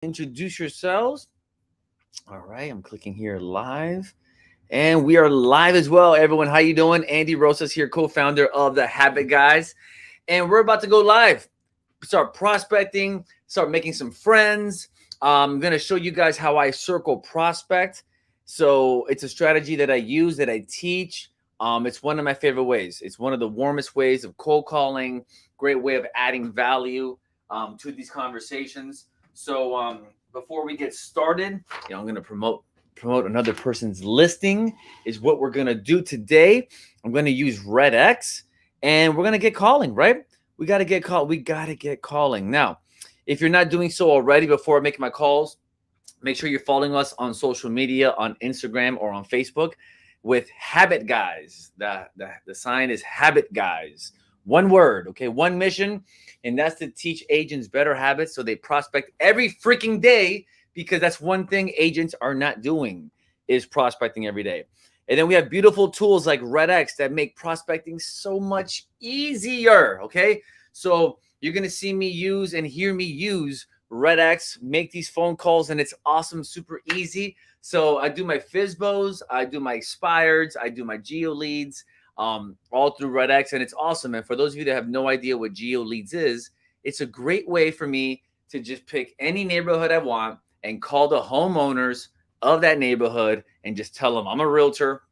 Introduce yourselves. All right, I'm clicking here live. And we are live as well, everyone. How you doing? Andy Rosas here, co-founder of The Habit Guys. And we're about to go live. Start prospecting, start making some friends. I'm going to show you guys how I circle prospect. So it's a strategy that I use, that I teach. It's one of my favorite ways. It's one of the warmest ways of cold calling, great way of adding value to these conversations. So before we get started, I'm going to promote another person's listing is what we're going to do today. I'm going to use REDX and we're going to get calling, right? We got to get called. We got to get calling. Now, if you're not doing so already, before I make my calls, make sure you're following us on social media, on Instagram or on Facebook with Habit Guys. The sign is Habit Guys. One word, okay? One mission, and that's to teach agents better habits so they prospect every freaking day, because that's one thing agents are not doing is prospecting every day. And then we have beautiful tools like REDX that make prospecting so much easier, okay? So you're going to see me use and hear me use REDX, make these phone calls, and it's awesome, super easy. So I do my FISBOs, I do my expireds, I do my geo leads, all through REDX, and it's awesome. And for those of you that have no idea what geo leads is, it's a great way for me to just pick any neighborhood I want and call the homeowners of that neighborhood and just tell them I'm a realtor.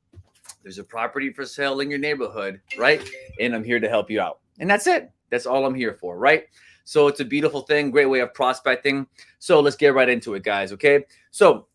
There's a property for sale in your neighborhood, right? And I'm here to help you out. And that's it. That's all I'm here for, right? So it's a beautiful thing, great way of prospecting. So let's get right into it, guys, okay? So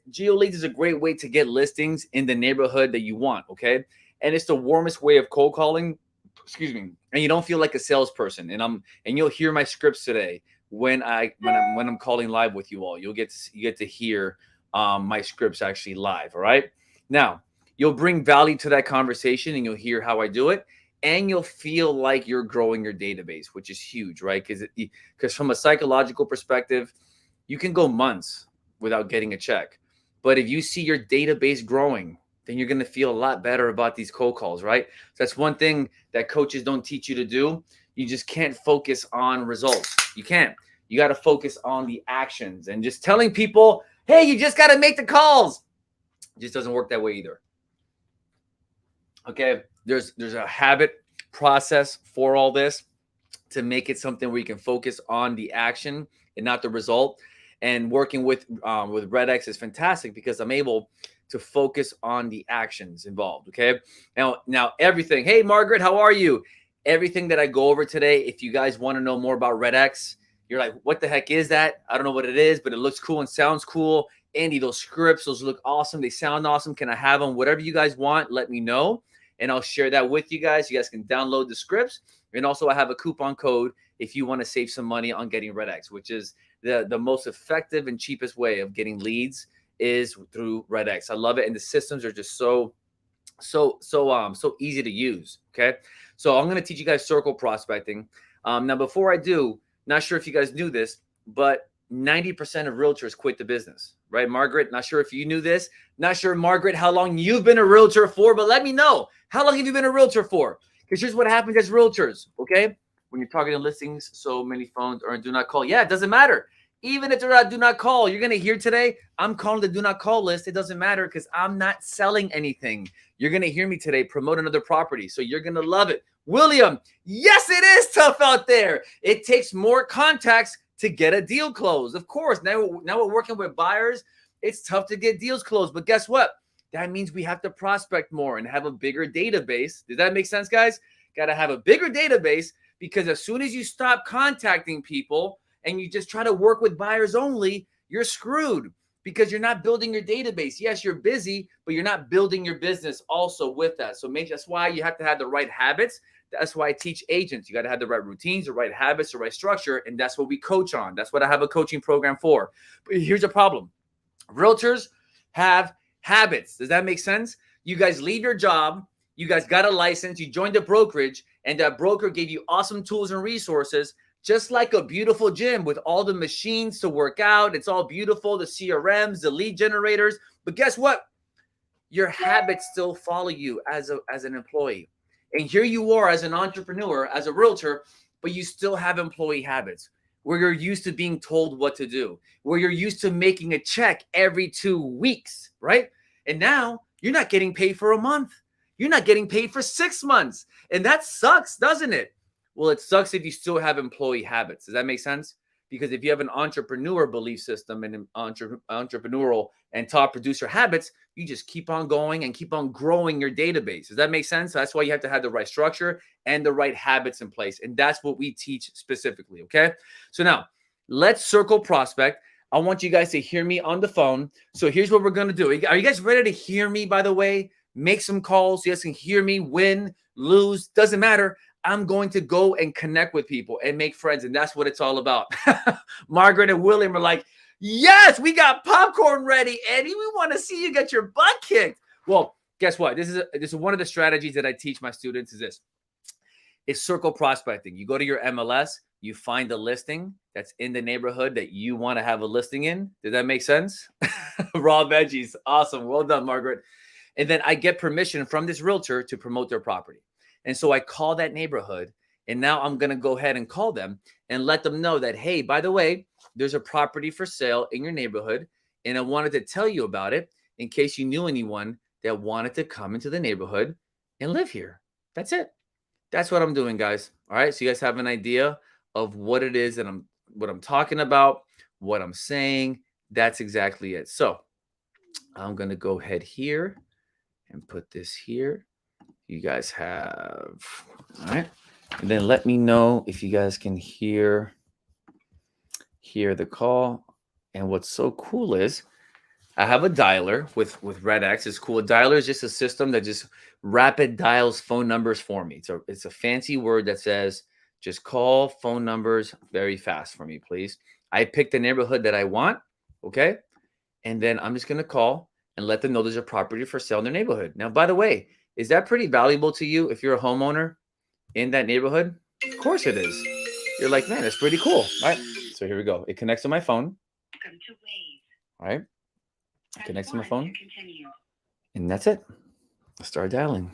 geo leads is a great way to get listings in the neighborhood that you want, okay? And it's the warmest way of cold calling, excuse me, and you don't feel like a salesperson. And you'll hear my scripts today when I'm calling live with you all. You get to hear my scripts actually live, all right? Now, you'll bring value to that conversation and you'll hear how I do it. And you'll feel like you're growing your database, which is huge, right? Because from a psychological perspective, you can go months without getting a check. But if you see your database growing, then you're going to feel a lot better about these cold calls, right? So that's one thing that coaches don't teach you to do. You just can't focus on results. You can't. You got to focus on the actions and just telling people, hey, you just got to make the calls. It just doesn't work that way either. Okay, there's a habit process for all this to make it something where you can focus on the action and not the result. And working with REDX is fantastic because I'm able to focus on the actions involved. Okay, now everything. Hey, Margaret, how are you? Everything that I go over today, if you guys want to know more about REDX, you're like, what the heck is that? I don't know what it is, but it looks cool and sounds cool. Andy, those scripts, those look awesome. They sound awesome. Can I have them? Whatever you guys want, let me know. And I'll share that with you guys. You guys can download the scripts. And also I have a coupon code if you want to save some money on getting REDX, which is the most effective and cheapest way of getting leads is through REDX. I love it. And the systems are just so easy to use. Okay. So I'm going to teach you guys circle prospecting. Now, before I do, not sure if you guys knew this, but 90% of realtors quit the business, right? Margaret, not sure if you knew this. Not sure, Margaret, how long you've been a realtor for, but let me know. How long have you been a realtor for? Because here's what happens as realtors, okay? When you're targeting listings, so many phones are in do not call. Yeah, it doesn't matter. Even if they're not do not call, you're going to hear today, I'm calling the do not call list. It doesn't matter because I'm not selling anything. You're going to hear me today promote another property. So you're going to love it. William, yes, it is tough out there. It takes more contacts to get a deal closed. Of course, now we're working with buyers. It's tough to get deals closed. But guess what? That means we have to prospect more and have a bigger database. Does that make sense, guys? Got to have a bigger database because as soon as you stop contacting people and you just try to work with buyers only, you're screwed because you're not building your database. Yes, you're busy, but you're not building your business also with that. So that's why you have to have the right habits. That's why I teach agents. You got to have the right routines, the right habits, the right structure, and that's what we coach on. That's what I have a coaching program for. But here's a problem. Realtors have habits. Does that make sense? You guys leave your job. You guys got a license. You joined a brokerage, and that broker gave you awesome tools and resources, just like a beautiful gym with all the machines to work out. It's all beautiful, the CRMs, the lead generators. But guess what? Your habits still follow you as an employee. And here you are as an entrepreneur, as a realtor, but you still have employee habits. where you're used to being told what to do, where you're used to making a check every 2 weeks, right? And now you're not getting paid for a month. You're not getting paid for 6 months. And that sucks, doesn't it? Well, it sucks if you still have employee habits. Does that make sense? Because if you have an entrepreneur belief system and an entrepreneurial and top producer habits, you just keep on going and keep on growing your database. Does that make sense? That's why you have to have the right structure and the right habits in place. And that's what we teach specifically. Okay. So now let's circle prospect. I want you guys to hear me on the phone. So here's what we're going to do. Are you guys ready to hear me, by the way? Make some calls. You guys can hear me, win, lose, doesn't matter. I'm going to go and connect with people and make friends. And that's what it's all about. Margaret and William are like, yes, we got popcorn ready, Eddie. We want to see you get your butt kicked. Well, guess what? This is one of the strategies that I teach my students is this. It's circle prospecting. You go to your MLS, you find a listing that's in the neighborhood that you want to have a listing in. Does that make sense? Raw veggies. Awesome. Well done, Margaret. And then I get permission from this realtor to promote their property. And so I call that neighborhood, and now I'm going to go ahead and call them and let them know that, hey, by the way, there's a property for sale in your neighborhood, and I wanted to tell you about it in case you knew anyone that wanted to come into the neighborhood and live here. That's it. That's what I'm doing, guys. All right, so you guys have an idea of what it is that what I'm talking about, what I'm saying. That's exactly it. So I'm going to go ahead here and put this here. You guys have, all right. And then let me know if you guys can hear the call. And what's so cool is I have a dialer with REDX. It's cool. A dialer is just a system that just rapid dials phone numbers for me. It's a fancy word that says just call phone numbers very fast for me, please. I pick the neighborhood that I want, okay? And then I'm just going to call and let them know there's a property for sale in their neighborhood. Now, by the way, is that pretty valuable to you if you're a homeowner in that neighborhood? Of course it is. You're like, man, that's pretty cool. All right. So here we go. It connects to my phone. All right. It connects to my phone. And that's it. I start dialing.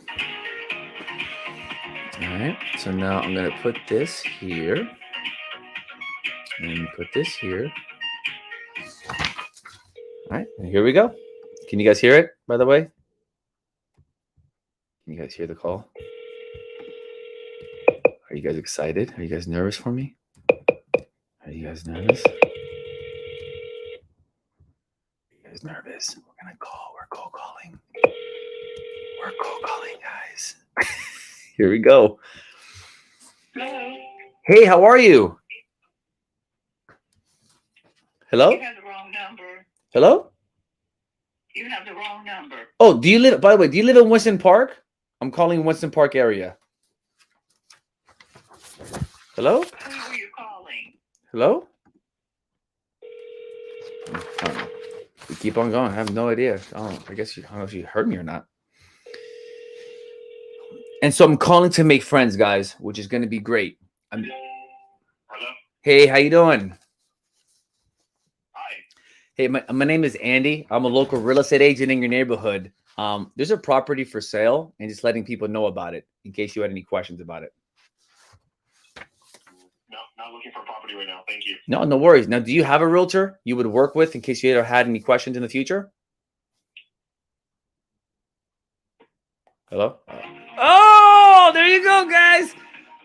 All right. So now I'm going to put this here and put this here. All right. And here we go. Can you guys hear it, by the way? Can you guys hear the call? Are you guys excited? Are you guys nervous for me? Are you guys nervous? Are you guys nervous? We're going to call. We're cold calling. We're cold calling, guys. Here we go. Hello. Hey, how are you? Hello? You have the wrong number. Hello? You have the wrong number. Oh, by the way, do you live in Winston Park? I'm calling Winston Park area. Hello? Who are you calling? Hello? We keep on going. I have no idea. I guess I don't know if you heard me or not. And so I'm calling to make friends, guys, which is going to be great. Hello? Hey, how you doing? Hi. Hey, my name is Andy. I'm a local real estate agent in your neighborhood. There's a property for sale and just letting people know about it in case you had any questions about it. No, not looking for property right now. Thank you. No worries. Now, do you have a realtor you would work with in case you ever had any questions in the future? Hello? Oh, there you go, guys.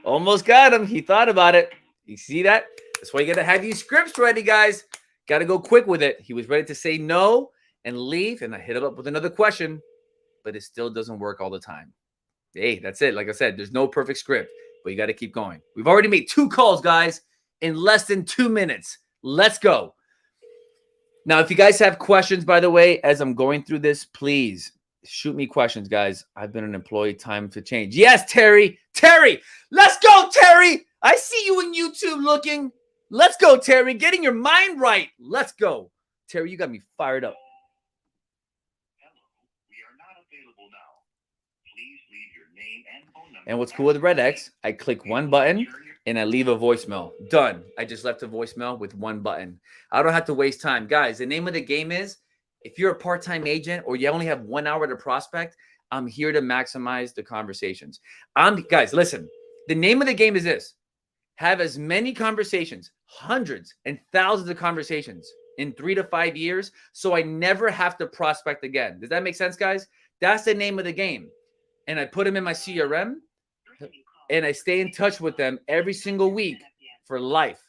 Almost got him. He thought about it. You see that? That's why you got to have these scripts ready, guys. Got to go quick with it. He was ready to say no and leave, and I hit him up with another question, but it still doesn't work all the time. Hey, that's it. Like I said, there's no perfect script, but you got to keep going. We've already made 2 calls, guys, in less than 2 minutes. Let's go. Now, if you guys have questions, by the way, as I'm going through this, please shoot me questions, guys. I've been an employee. Time to change. Yes, Terry. Terry, let's go, Terry. I see you in YouTube looking. Let's go, Terry. Getting your mind right. Let's go. Terry, you got me fired up. Hello. We are not available now. Please leave your name and phone number. And what's cool with REDX, I click one button and I leave a voicemail. Done. I just left a voicemail with one button. I don't have to waste time. Guys, the name of the game is, if you're a part-time agent or you only have 1 hour to prospect, I'm here to maximize the conversations. Guys, listen, the name of the game is this. have as many conversations, hundreds and thousands of conversations in 3 to 5 years, so I never have to prospect again. Does that make sense, guys? That's the name of the game. And I put them in my CRM, and I stay in touch with them every single week for life.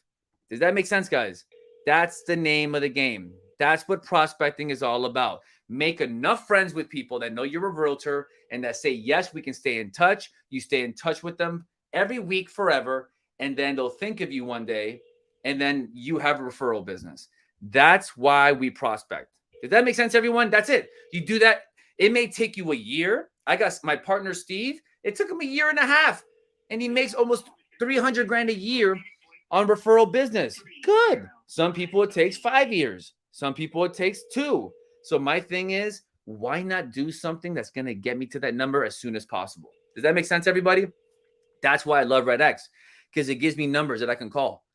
Does that make sense, guys? That's the name of the game. That's what prospecting is all about. Make enough friends with people that know you're a realtor and that say, yes, we can stay in touch. You stay in touch with them every week forever, and then they'll think of you one day, and then you have a referral business. That's why we prospect. Does that make sense, everyone? That's it. You do that. It may take you a year. I got my partner, Steve. It took him a year and a half, and he makes almost 300 grand a year on referral business. Good. Some people it takes 5 years. Some people it takes 2. So my thing is, why not do something that's going to get me to that number as soon as possible? Does that make sense, everybody? That's why I love REDX, because it gives me numbers that I can call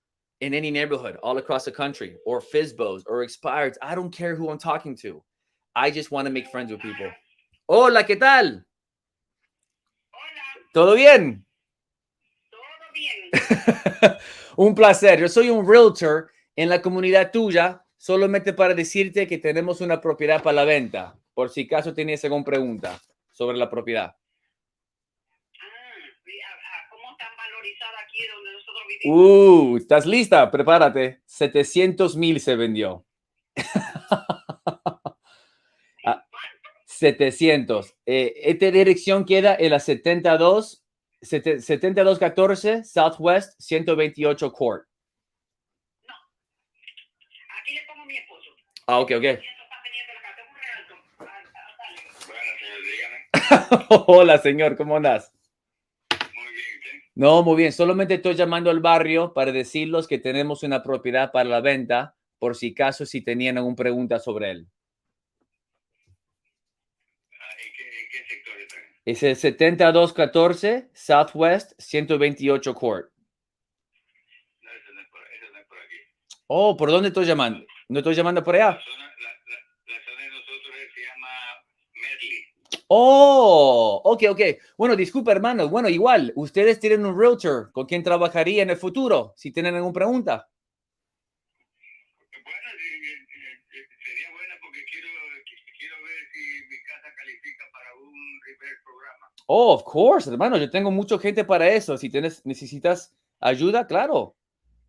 in any neighborhood all across the country, or FISBOs or expireds. I don't care who I'm talking to. I just want to make friends with people. Hola, ¿qué tal? ¿Todo bien? Todo bien. Un placer. Yo soy un realtor en la comunidad tuya, solamente para decirte que tenemos una propiedad para la venta, por si acaso tienes alguna pregunta sobre la propiedad. ¿Cómo están valorizadas aquí donde nosotros vivimos? ¿Estás lista? Prepárate. 700,000 se vendió. 700. Esta dirección queda en la 7214 Southwest 128 Court. No. Aquí le pongo a mi esposo. Ok. Y esto está pendiente de la casa. Es un realto. Dale. Bueno, señor, dígame. Hola, señor. ¿Cómo andas? Muy bien, ¿usted? No, muy bien. Solamente estoy llamando al barrio para decirles que tenemos una propiedad para la venta, por si acaso si tenían alguna pregunta sobre él. ¿En qué sector está? Es el 7214 Southwest 128 Court. No, eso no es por aquí. Oh, ¿por dónde estoy llamando? ¿No estoy llamando por allá? La zona de nosotros se llama Medley. Oh, ok. Bueno, disculpa, hermano. Bueno, igual, ustedes tienen un realtor con quien trabajaría en el futuro, si tienen alguna pregunta. Bueno, sería buena porque quiero ver si mi casa califica para un reverse programa. Oh, of course, hermano. Yo tengo mucha gente para eso. Si necesitas ayuda, claro.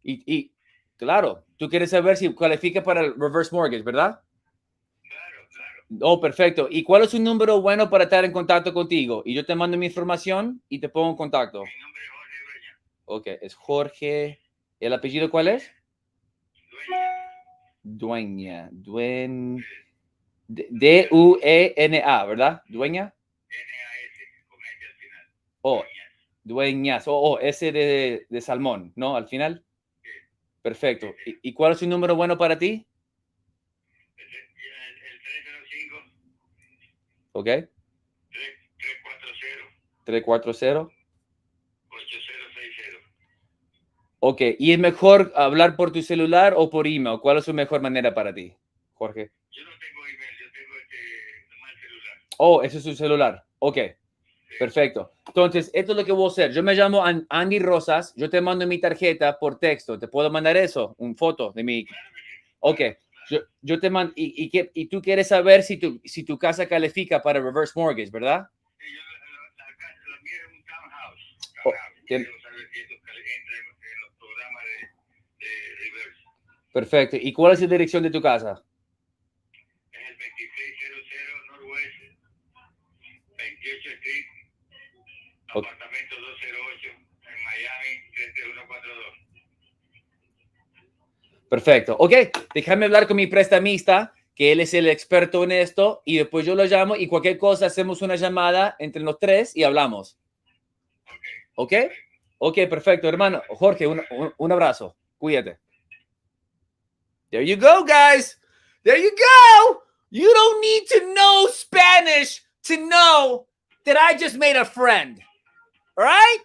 Y claro, tú quieres saber si califica para el reverse mortgage, ¿verdad? Claro. Oh, perfecto. ¿Y cuál es un número bueno para estar en contacto contigo? Y yo te mando mi información y te pongo en contacto. Mi nombre es Jorge Dueña. Ok, es Jorge. ¿El apellido cuál es? Dueña. D-U-E-N-A, ¿verdad? Dueña. N-A-S, con S al final. Oh, Dueñas. S de salmón, ¿no? Al final. Sí. Perfecto. ¿Y cuál es un número bueno para ti? El 305. Ok. 340. 340. 8060. Ok. ¿Y es mejor hablar por tu celular o por email? ¿Cuál es su mejor manera para ti, Jorge? Yo no tengo email, yo tengo nomás celular. Oh, ese es su celular. Ok. Perfecto. Entonces, esto es lo que voy a hacer. Yo me llamo Andy Rosas. Yo te mando mi tarjeta por texto. ¿Te puedo mandar eso? Un foto de mi... Ok. Yo te mando... ¿Y tú quieres saber si tu casa califica para reverse mortgage, verdad? Sí, la mía es un townhouse. Oh, Quiero saber si esto entra en los programas de reverse. Perfecto. ¿Y cuál es la dirección de tu casa? Es el 2600 Northwest 28 Street, apartamento 208 en Miami 33142. Perfecto. Ok, déjame hablar con mi prestamista, que él es el experto en esto, y después yo lo llamo y cualquier cosa hacemos una llamada entre los tres y hablamos. ¿Ok? Ok, perfecto, hermano. Jorge, un abrazo. Cuídate. There you go, guys. There you go. You don't need to know Spanish to know that I just made a friend. All right?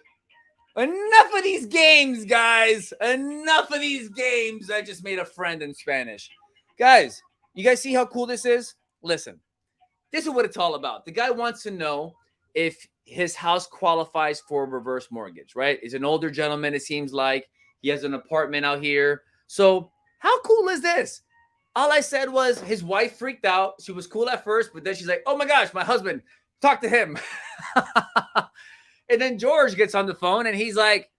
Enough of these games, guys. Enough of these games. I just made a friend in Spanish. Guys, you guys see how cool this is? Listen, this is what it's all about. The guy wants to know if his house qualifies for a reverse mortgage, right? He's an older gentleman, it seems like. He has an apartment out here. So, how cool is this? All I said was his wife freaked out. She was cool at first, but then she's like, oh my gosh, my husband, talk to him. And then George gets on the phone and he's like,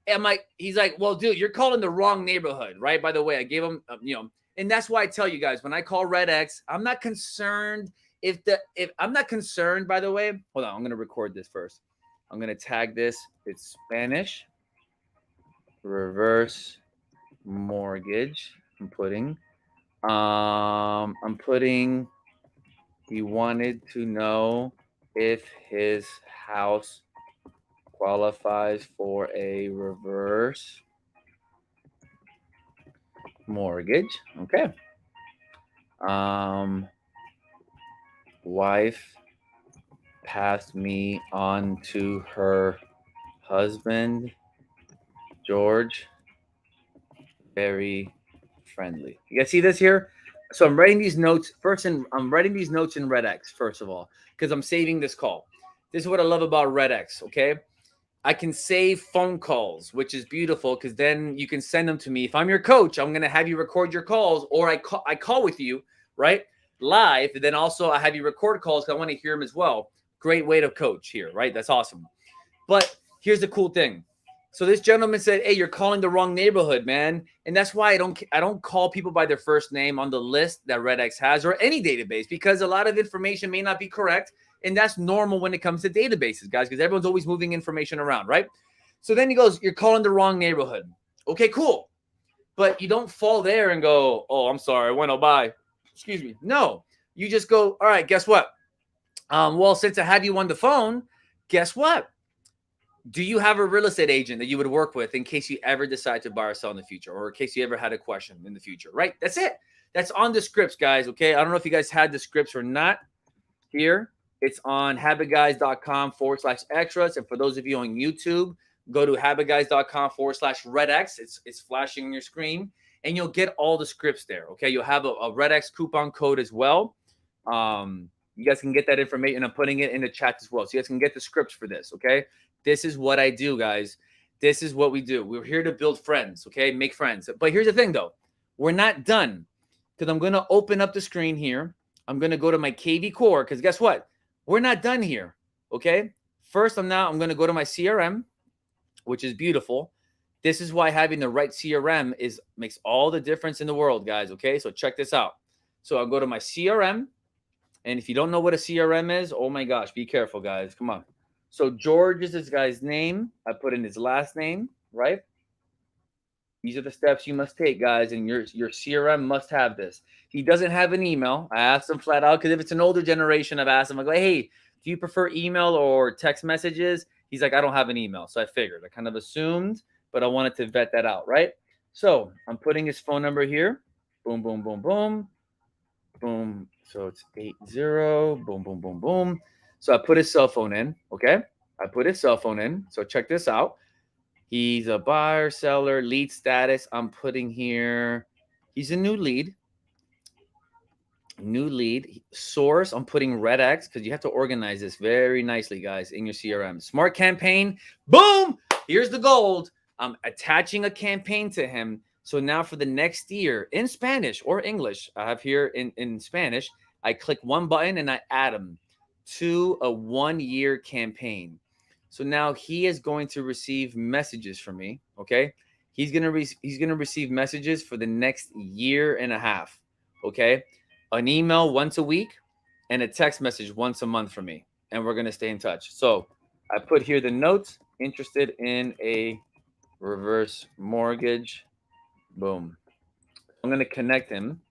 well, dude, you're calling the wrong neighborhood, right? By the way, I gave him, and that's why I tell you guys, when I call REDX, I'm not concerned if I'm not concerned, by the way. Hold on, I'm going to record this first. I'm going to tag this. It's Spanish reverse mortgage. I'm putting he wanted to know if his house qualifies for a reverse mortgage. Okay. Wife passed me on to her husband, George. Very friendly. You guys see this here? So I'm writing these notes first, and I'm writing these notes in REDX first of all, because I'm saving this call. This is what I love about REDX. Okay, I can save phone calls, which is beautiful because then you can send them to me. If I'm your coach, I'm gonna have you record your calls, or I call with you, right, live. And then also I have you record calls because I want to hear them as well. Great way to coach here, right? That's awesome. But here's the cool thing. So this gentleman said, hey, you're calling the wrong neighborhood, man. And that's why I don't call people by their first name on the list that REDX has or any database, because a lot of information may not be correct. And that's normal when it comes to databases, guys, because everyone's always moving information around, right? So then he goes, you're calling the wrong neighborhood. Okay, cool. But you don't fall there and go, oh, I'm sorry, I went by. Excuse me. No, you just go, all right, guess what? Well, since I have you on the phone, guess what? Do you have a real estate agent that you would work with in case you ever decide to buy or sell in the future, or in case you ever had a question in the future, right? That's it. That's on the scripts, guys, okay? I don't know if you guys had the scripts or not here. It's on habitguys.com/extras. And for those of you on YouTube, go to habitguys.com/REDX. It's flashing on your screen, and you'll get all the scripts there, okay? You'll have a REDX coupon code as well. You guys can get that information. I'm putting it in the chat as well, so you guys can get the scripts for this, okay? This is what I do, guys. This is what we do. We're here to build friends, okay? Make friends. But here's the thing, though. We're not done, because I'm going to open up the screen here. I'm going to go to my KV Core, because guess what? We're not done here, okay? First, I'm going to go to my CRM, which is beautiful. This is why having the right CRM makes all the difference in the world, guys, okay? So check this out. So I'll go to my CRM, and if you don't know what a CRM is, oh my gosh, be careful, guys. Come on. So George is this guy's name. I put in his last name, right? These are the steps you must take, guys, and your CRM must have this. He doesn't have an email. I asked him flat out, because if it's an older generation, I've asked him, I go, hey, do you prefer email or text messages? He's like, I don't have an email. So I figured. I kind of assumed, but I wanted to vet that out, right? So I'm putting his phone number here. Boom, boom, boom, boom. Boom. So it's 80. Boom, boom, boom, boom. So I put his cell phone in, okay? I put his cell phone in. So check this out. He's a buyer, seller, lead status. I'm putting here, he's a new lead. New lead. Source, I'm putting REDX, because you have to organize this very nicely, guys, in your CRM. Smart campaign. Boom! Here's the gold. I'm attaching a campaign to him. So now for the next year, in Spanish or English, I have here in Spanish, I click one button and I add him to a 1-year campaign. So now he is going to receive messages from me, okay? He's going to receive messages for the next year and a half, okay? An email once a week and a text message once a month from me, and we're going to stay in touch. So I put here the notes, interested in a reverse mortgage. Boom. I'm going to connect him.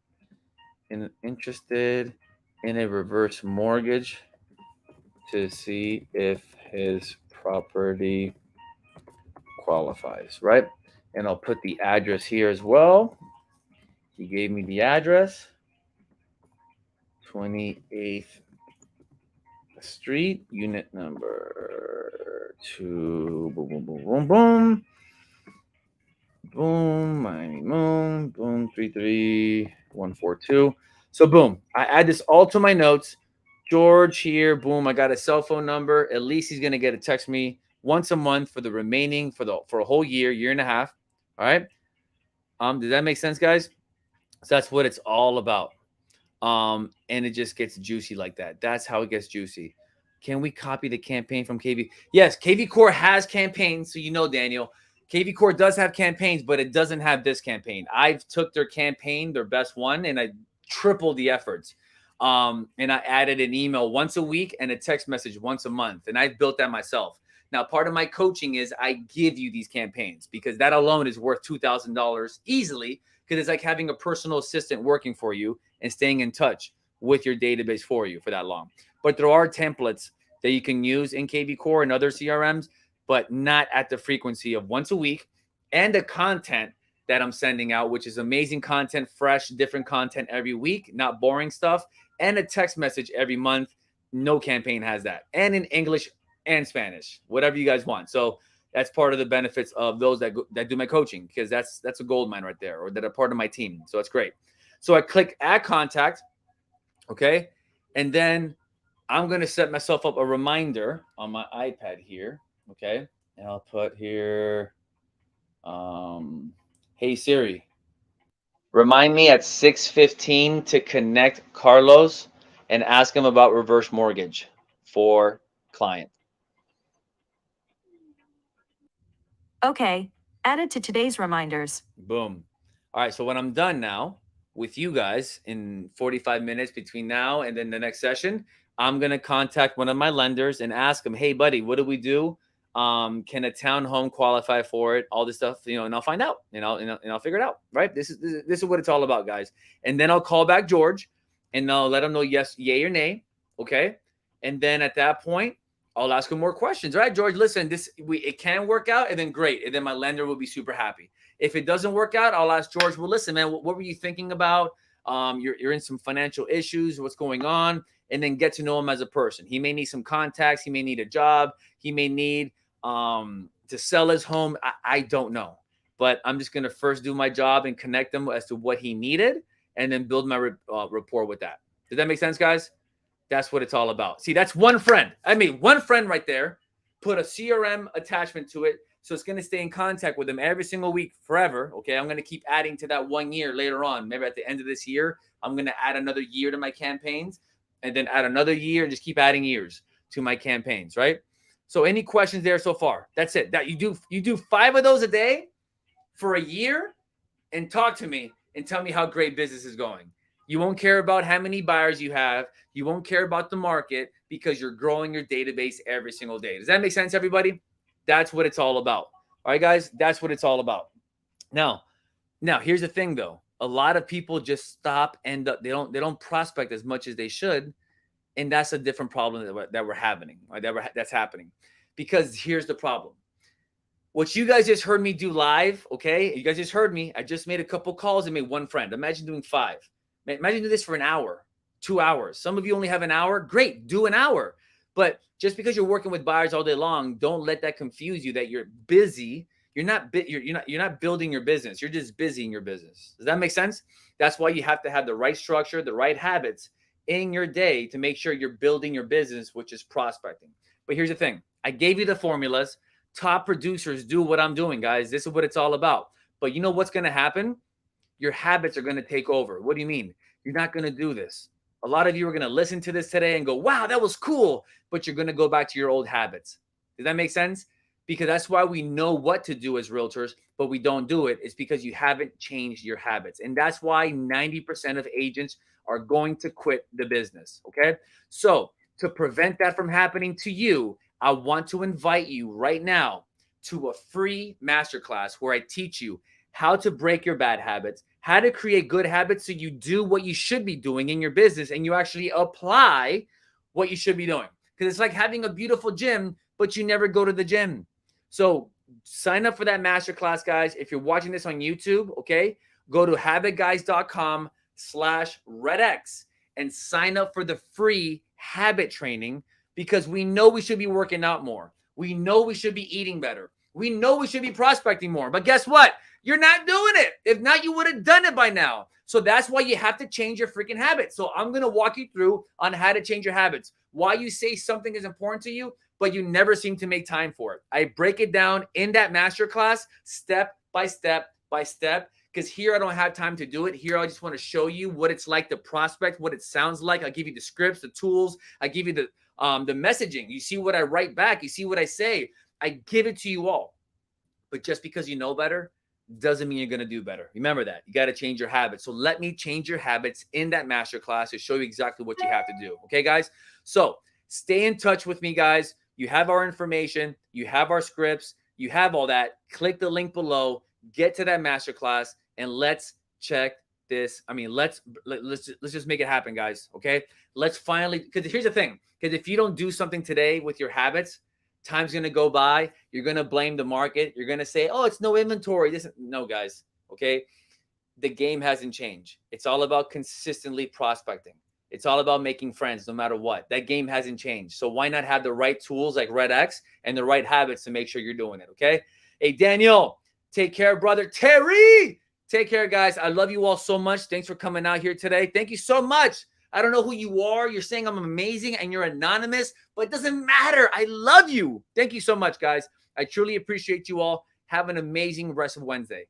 Interested in a reverse mortgage to see if his property qualifies, right? And I'll put the address here as well. He gave me the address, 28th Street, unit number 2. Boom, boom, boom, boom, boom. Boom, Miami Moon, boom, 33142. So boom, I add this all to my notes. George here. Boom. I got a cell phone number. At least he's going to get to text me once a month for the remaining for a whole year and a half. All right. Does that make sense, guys? So that's what it's all about. And it just gets juicy like that. That's how it gets juicy. Can we copy the campaign from KV? Yes, KV Core has campaigns. So you know, Daniel, KV Core does have campaigns, but it doesn't have this campaign. I've took their campaign, their best one, and I tripled the efforts. And I added an email once a week and a text message once a month. And I built that myself. Now, part of my coaching is I give you these campaigns because that alone is worth $2,000 easily, because it's like having a personal assistant working for you and staying in touch with your database for you for that long. But there are templates that you can use in KV Core and other CRMs, but not at the frequency of once a week, and the content that I'm sending out, which is amazing content, fresh, different content every week, not boring stuff, and a text message every month. No campaign has that. And in English and Spanish, whatever you guys want. So that's part of the benefits of those that do my coaching, because that's a gold mine right there, or that are part of my team. So it's great. So I click add contact, okay? And then I'm going to set myself up a reminder on my iPad here, okay? And I'll put here, hey Siri, remind me at 6:15 to connect Carlos and ask him about reverse mortgage for client. Okay, added to today's reminders. Boom. All right, so when I'm done now with you guys in 45 minutes between now and then the next session, I'm going to contact one of my lenders and ask them, hey, buddy, what do we do? Can a townhome qualify for it? All this stuff, and I'll find out, and I'll figure it out, right? This is what it's all about, guys. And then I'll call back George, and I'll let him know yes, yay or nay, okay? And then at that point, I'll ask him more questions. All right, George, listen, it can work out, and then great. And then my lender will be super happy. If it doesn't work out, I'll ask George, well, listen, man, what were you thinking about? You're in some financial issues. What's going on? And then get to know him as a person. He may need some contacts. He may need a job. He may need to sell his home. I don't know. But I'm just going to first do my job and connect him as to what he needed, and then build my rapport with that. Does that make sense, guys? That's what it's all about. See, that's one friend. I mean, one friend right there. Put a CRM attachment to it, so it's going to stay in contact with them every single week forever. Okay, I'm going to keep adding to that 1 year later on. Maybe at the end of this year, I'm going to add another year to my campaigns, and then add another year, and just keep adding years to my campaigns, right? So any questions there so far? That's it. That you do 5 of those a day for a year, and talk to me and tell me how great business is going. You won't care about how many buyers you have. You won't care about the market, because you're growing your database every single day. Does that make sense, everybody? That's what it's all about. All right, guys, that's what it's all about. Now, here's the thing, though. A lot of people just stop, and they don't prospect as much as they should, and that's a different problem that we're having, or that's happening. Because here's the problem. What you guys just heard me do live, okay? You guys just heard me. I just made a couple calls and made one friend. Imagine doing 5. Imagine doing this for an hour, 2 hours. Some of you only have an hour. Great, do an hour. But just because you're working with buyers all day long, don't let that confuse you that you're busy. You're not building your business. You're just busy in your business. Does that make sense? That's why you have to have the right structure, the right habits in your day to make sure you're building your business, which is prospecting. But here's the thing. I gave you the formulas. Top producers do what I'm doing, guys. This is what it's all about. But you know what's going to happen? Your habits are going to take over. What do you mean? You're not going to do this. A lot of you are going to listen to this today and go, wow, that was cool. But you're going to go back to your old habits. Does that make sense? Because that's why we know what to do as realtors, but we don't do it. It's because you haven't changed your habits. And that's why 90% of agents are going to quit the business. Okay. So to prevent that from happening to you, I want to invite you right now to a free masterclass where I teach you how to break your bad habits, how to create good habits so you do what you should be doing in your business and you actually apply what you should be doing. Because it's like having a beautiful gym, but you never go to the gym. So sign up for that masterclass, guys. If you're watching this on YouTube, okay, go to habitguys.com/REDX and sign up for the free habit training, because we know we should be working out more. We know we should be eating better. We know we should be prospecting more, but guess what? You're not doing it. If not, you would have done it by now. So that's why you have to change your freaking habits. So I'm going to walk you through on how to change your habits. Why you say something is important to you, but you never seem to make time for it. I break it down in that masterclass step by step by step, because here I don't have time to do it. Here I just want to show you what it's like to prospect, what it sounds like. I'll give you the scripts, the tools. I give you the messaging. You see what I write back. You see what I say. I give it to you all. But just because you know better doesn't mean you're going to do better. Remember that. You got to change your habits. So let me change your habits in that masterclass to show you exactly what you have to do. Okay, guys? So stay in touch with me, guys. You have our information. You have our scripts. You have all that. Click the link below. Get to that masterclass and let's check this. I mean, let's just make it happen, guys. Okay? Let's finally, because here's the thing. Because if you don't do something today with your habits, time's going to go by. You're going to blame the market. You're going to say, oh, it's no inventory. No, guys. Okay. The game hasn't changed. It's all about consistently prospecting. It's all about making friends no matter what. That game hasn't changed. So why not have the right tools like REDX and the right habits to make sure you're doing it? Okay. Hey, Daniel, take care, brother. Terry, take care, guys. I love you all so much. Thanks for coming out here today. Thank you so much. I don't know who you are. You're saying I'm amazing and you're anonymous, but it doesn't matter. I love you. Thank you so much, guys. I truly appreciate you all. Have an amazing rest of Wednesday.